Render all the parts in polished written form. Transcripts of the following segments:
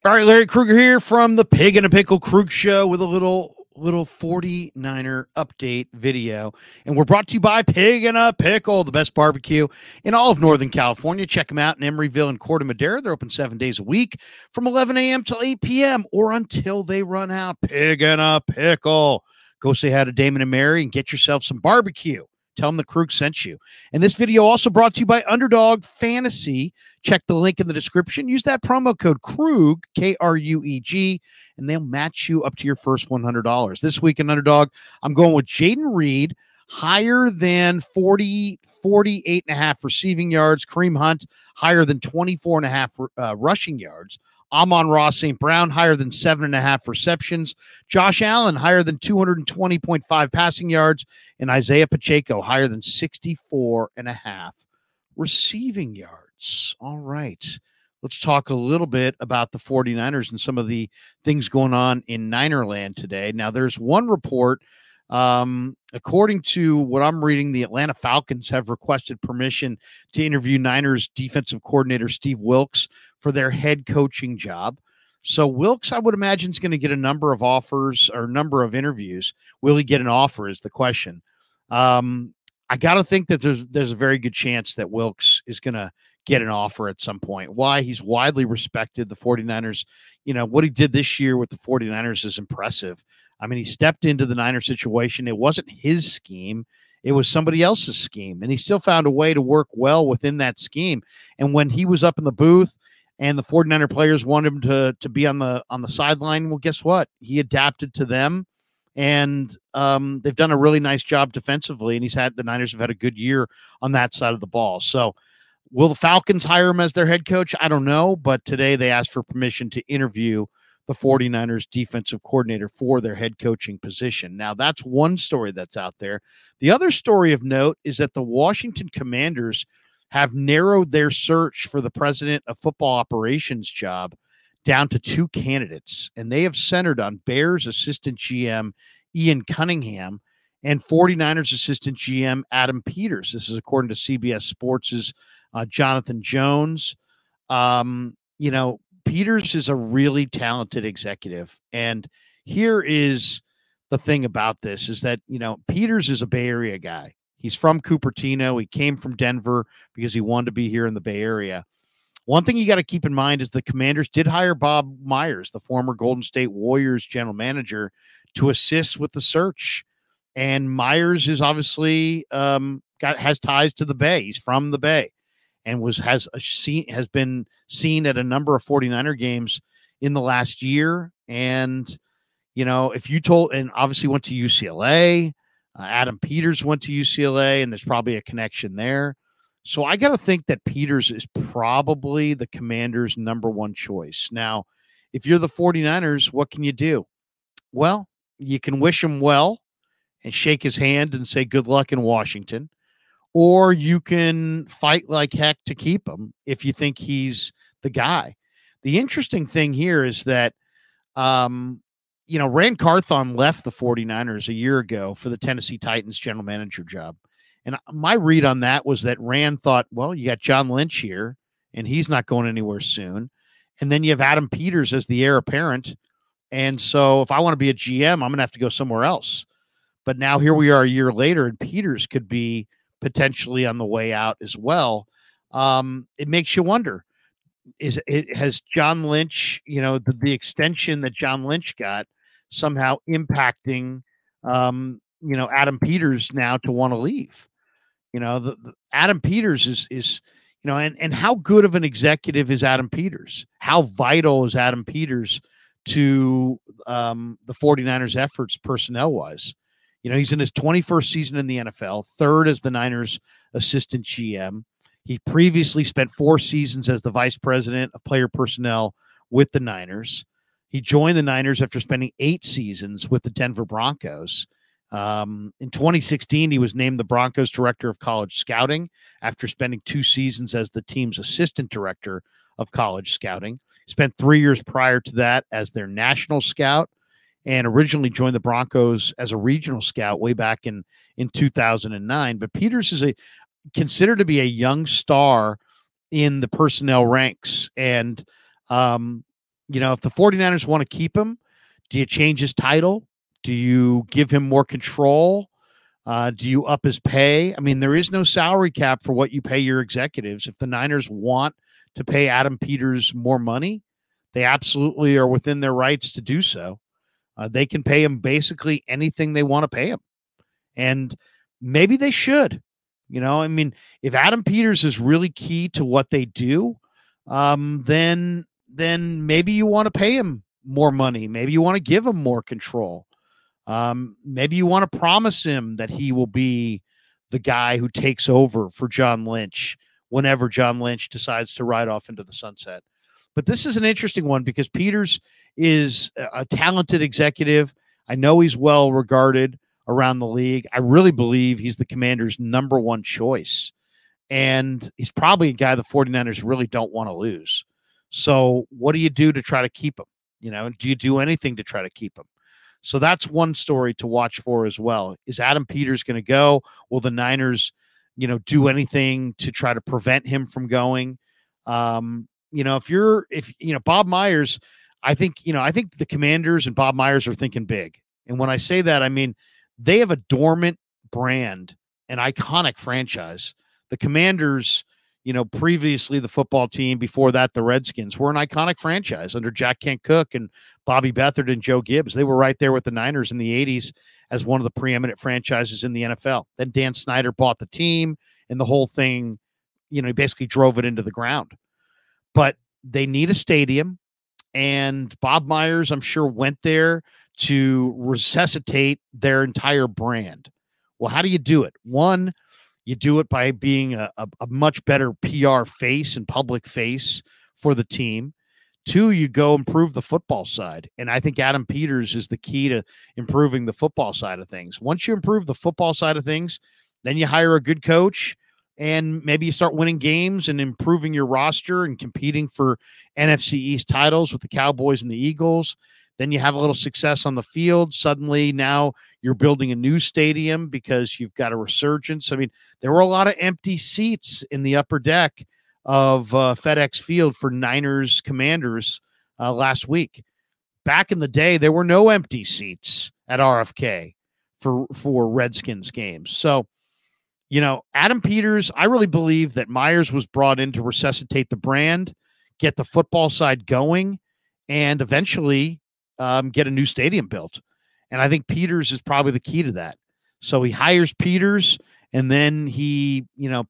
All right, Larry Krueger here from the Pig and a Pickle Krug Show with a little 49er update video. And we're brought to you by Pig and a Pickle, the best barbecue in all of Northern California. Check them out in Emeryville and Corte Madera. They're open 7 days a week from 11 a.m. till 8 p.m. or until they run out. Pig and a Pickle. Go say hi to Damon and Mary and get yourself some barbecue. Tell them the Krug sent you. And this video also brought to you by Underdog Fantasy. Check the link in the description. Use that promo code KRUG, K-R-U-E-G, and they'll match you up to your first $100. This week in Underdog, I'm going with Jaden Reed, higher than 48.5 receiving yards. Kareem Hunt, higher than 24.5 rushing yards. Amon-Ra St. Brown, higher than 7.5 receptions. Josh Allen, higher than 220.5 passing yards. And Isaiah Pacheco, higher than 64.5 receiving yards. All right. Let's talk a little bit about the 49ers and some of the things going on in Ninerland today. Now, there's one report. According to what I'm reading, the Atlanta Falcons have requested permission to interview Niners defensive coordinator Steve Wilks for their head coaching job. So Wilks, I would imagine, is going to get a number of offers or number of interviews. Will he get an offer is the question. I got to think that there's a very good chance that Wilks is going to get an offer at some point. Why? He's widely respected. The 49ers, what he did this year with the 49ers is impressive. I mean, he stepped into the Niner situation. It wasn't his scheme. It was somebody else's scheme. And he still found a way to work well within that scheme. And when he was up in the booth and the 49er players wanted him to be on the sideline, well, guess what? He adapted to them. And they've done a really nice job defensively. And the Niners have had a good year on that side of the ball. So will the Falcons hire him as their head coach? I don't know. But today they asked for permission to interview the 49ers defensive coordinator for their head coaching position. Now, that's one story that's out there. The other story of note is that the Washington Commanders have narrowed their search for the president of football operations job down to 2 candidates, and they have centered on Bears assistant GM Ian Cunningham and 49ers assistant GM Adam Peters. This is according to CBS Sports' Jonathan Jones. Peters is a really talented executive. And here is the thing about this is that, Peters is a Bay Area guy. He's from Cupertino. He came from Denver because he wanted to be here in the Bay Area. One thing you got to keep in mind is the Commanders did hire Bob Myers, the former Golden State Warriors general manager, to assist with the search. And Myers is obviously has ties to the Bay. He's from the Bay. And has been seen at a number of 49er games in the last year. And, if you and obviously went to UCLA, Adam Peters went to UCLA, and there's probably a connection there. So I got to think that Peters is probably the Commanders' number one choice. Now, if you're the 49ers, what can you do? Well, you can wish him well and shake his hand and say good luck in Washington. Or you can fight like heck to keep him if you think he's the guy. The interesting thing here is that, Rand Carthon left the 49ers a year ago for the Tennessee Titans general manager job. And my read on that was that Rand thought, well, you got John Lynch here, and he's not going anywhere soon. And then you have Adam Peters as the heir apparent. And so if I want to be a GM, I'm going to have to go somewhere else. But now here we are a year later, and Peters could be potentially on the way out as well. It makes you wonder, has John Lynch, the extension that John Lynch got somehow impacting, Adam Peters now to want to leave? The Adam Peters is and how good of an executive is Adam Peters? How vital is Adam Peters to the 49ers efforts personnel wise? He's in his 21st season in the NFL, third as the Niners assistant GM. He previously spent 4 seasons as the vice president of player personnel with the Niners. He joined the Niners after spending 8 seasons with the Denver Broncos. In 2016, he was named the Broncos director of college scouting after spending 2 seasons as the team's assistant director of college scouting. Spent 3 years prior to that as their national scout, and originally joined the Broncos as a regional scout way back in 2009. But Peters is considered to be a young star in the personnel ranks. And if the 49ers want to keep him, do you change his title? Do you give him more control? Do you up his pay? I mean, there is no salary cap for what you pay your executives. If the Niners want to pay Adam Peters more money, they absolutely are within their rights to do so. They can pay him basically anything they want to pay him. And maybe they should. I mean, if Adam Peters is really key to what they do, then maybe you want to pay him more money. Maybe you want to give him more control. Maybe you want to promise him that he will be the guy who takes over for John Lynch whenever John Lynch decides to ride off into the sunset. But this is an interesting one because Peters is a talented executive. I know he's well regarded around the league. I really believe he's the Commanders' number one choice. And he's probably a guy the 49ers really don't want to lose. So what do you do to try to keep him? Do you do anything to try to keep him? So that's one story to watch for as well. Is Adam Peters going to go? Will the Niners, do anything to try to prevent him from going? If Bob Myers, I think the Commanders and Bob Myers are thinking big. And when I say that, I mean, they have a dormant brand, an iconic franchise. The Commanders, previously the football team, before that, the Redskins, were an iconic franchise under Jack Kent Cooke and Bobby Beathard and Joe Gibbs. They were right there with the Niners in the 80s as one of the preeminent franchises in the NFL. Then Dan Snyder bought the team and the whole thing, he basically drove it into the ground. But they need a stadium. And Bob Myers, I'm sure, went there to resuscitate their entire brand. Well, how do you do it? One, you do it by being a much better PR face and public face for the team. Two, you go improve the football side. And I think Adam Peters is the key to improving the football side of things. Once you improve the football side of things, then you hire a good coach and maybe you start winning games and improving your roster and competing for NFC East titles with the Cowboys and the Eagles. Then you have a little success on the field. Suddenly now you're building a new stadium because you've got a resurgence. I mean, there were a lot of empty seats in the upper deck of FedEx Field for Niners Commanders last week. Back in the day, there were no empty seats at RFK for Redskins games. So, Adam Peters, I really believe that Myers was brought in to resuscitate the brand, get the football side going, and eventually get a new stadium built. And I think Peters is probably the key to that. So he hires Peters, and then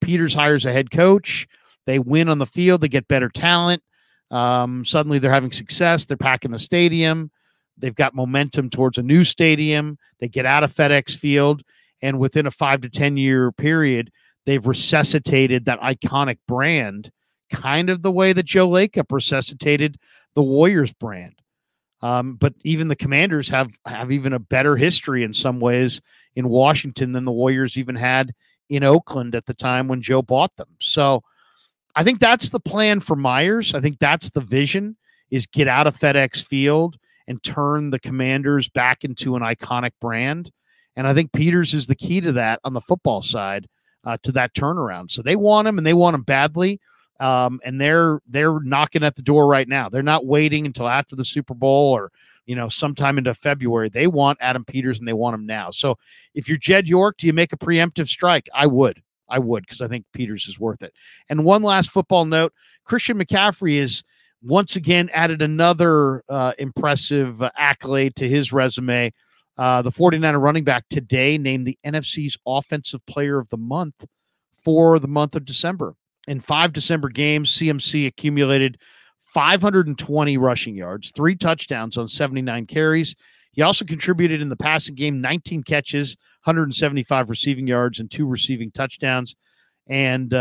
Peters hires a head coach. They win on the field. They get better talent. Suddenly they're having success. They're packing the stadium. They've got momentum towards a new stadium. They get out of FedEx Field. And within a 5 to 10 year period, they've resuscitated that iconic brand, kind of the way that Joe Lacob resuscitated the Warriors brand. But even the Commanders have even a better history in some ways in Washington than the Warriors even had in Oakland at the time when Joe bought them. So I think that's the plan for Myers. I think that's the vision, is get out of FedEx Field and turn the Commanders back into an iconic brand. And I think Peters is the key to that on the football side, to that turnaround. So they want him, and they want him badly. And they're knocking at the door right now. They're not waiting until after the Super Bowl or, sometime into February. They want Adam Peters, and they want him now. So if you're Jed York, do you make a preemptive strike? I would, because I think Peters is worth it. And one last football note, Christian McCaffrey is once again added another impressive accolade to his resume. The 49er running back today named the NFC's Offensive Player of the Month for the month of December. In 5 December games, CMC accumulated 520 rushing yards, 3 touchdowns on 79 carries. He also contributed in the passing game, 19 catches, 175 receiving yards, and 2 receiving touchdowns. And,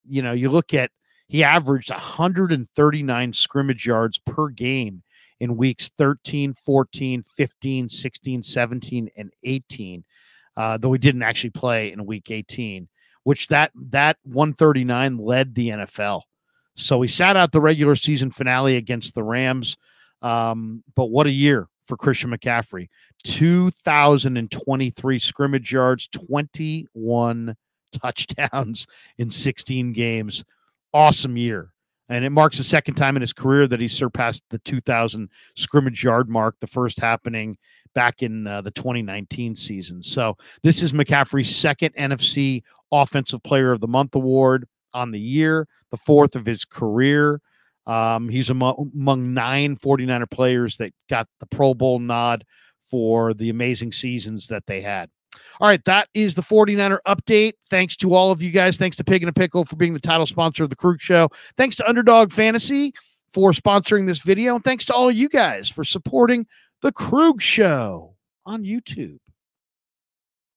you look at, he averaged 139 scrimmage yards per game in weeks 13, 14, 15, 16, 17, and 18, though he didn't actually play in week 18, which that 139 led the NFL. So he sat out the regular season finale against the Rams. But what a year for Christian McCaffrey. 2,023 scrimmage yards, 21 touchdowns in 16 games. Awesome year. And it marks the second time in his career that he surpassed the 2,000 scrimmage yard mark, the first happening back in the 2019 season. So this is McCaffrey's second NFC Offensive Player of the Month award on the year, the fourth of his career. He's among 9 49er players that got the Pro Bowl nod for the amazing seasons that they had. All right, that is the 49er update. Thanks to all of you guys. Thanks to Pig and a Pickle for being the title sponsor of the Krug Show. Thanks to Underdog Fantasy for sponsoring this video. And thanks to all of you guys for supporting the Krug Show on YouTube.